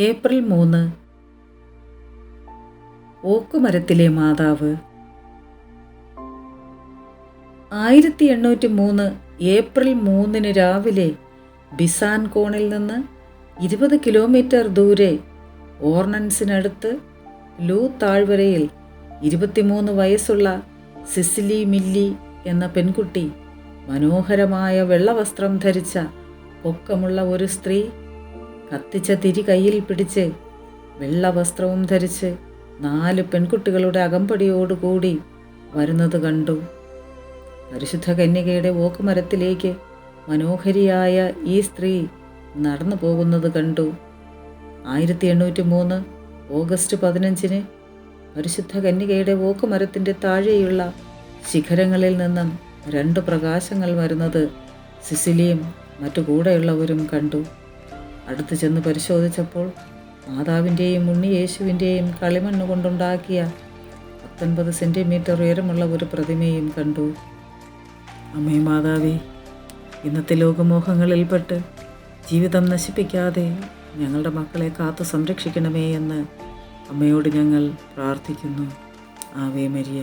April 3 ഓക്കുമരത്തിലെ മാതാവ്. 1803 April 3 രാവിലെ ബിസാൻകോണിൽ നിന്ന് 20 കിലോമീറ്റർ ദൂരെ ഓർണൻസിനടുത്ത് ലൂ താഴ്വരയിൽ 23 വയസ്സുള്ള സിസിലി മില്ലി എന്ന പെൺകുട്ടി മനോഹരമായ വെള്ളവസ്ത്രം ധരിച്ച പൊക്കമുള്ള ഒരു സ്ത്രീ കത്തിച്ച തിരി കയ്യിൽ പിടിച്ച് വെള്ളവസ്ത്രവും ധരിച്ച് 4 പെൺകുട്ടികളുടെ അകമ്പടിയോടുകൂടി വരുന്നത് കണ്ടു. പരിശുദ്ധ കന്യകയുടെ ഓക്കുമരത്തിലേക്ക് മനോഹരിയായ ഈ സ്ത്രീ നടന്നു പോകുന്നത് കണ്ടു. 1803 ഓഗസ്റ്റ് 15 പരിശുദ്ധ കന്യകയുടെ ഓക്കുമരത്തിൻ്റെ താഴെയുള്ള ശിഖരങ്ങളിൽ നിന്നും 2 പ്രകാശങ്ങൾ വരുന്നത് സിസിലിയും മറ്റു കൂടെയുള്ളവരും കണ്ടു. അടുത്ത് ചെന്ന് പരിശോധിച്ചപ്പോൾ മാതാവിൻ്റെയും ഉണ്ണി യേശുവിൻ്റെയും കളിമണ്ണ് കൊണ്ടുണ്ടാക്കിയ 19 സെൻറ്റിമീറ്റർ ഉയരമുള്ള ഒരു പ്രതിമയും കണ്ടു. അമ്മേ മാതാവേ, ഇന്നത്തെ ലോകമോഹങ്ങളിൽപ്പെട്ട് ജീവിതം നശിപ്പിക്കാതെ ഞങ്ങളുടെ മക്കളെ കാത്തു സംരക്ഷിക്കണമേ എന്ന് അമ്മയോട് ഞങ്ങൾ പ്രാർത്ഥിക്കുന്നു. Ave Maria.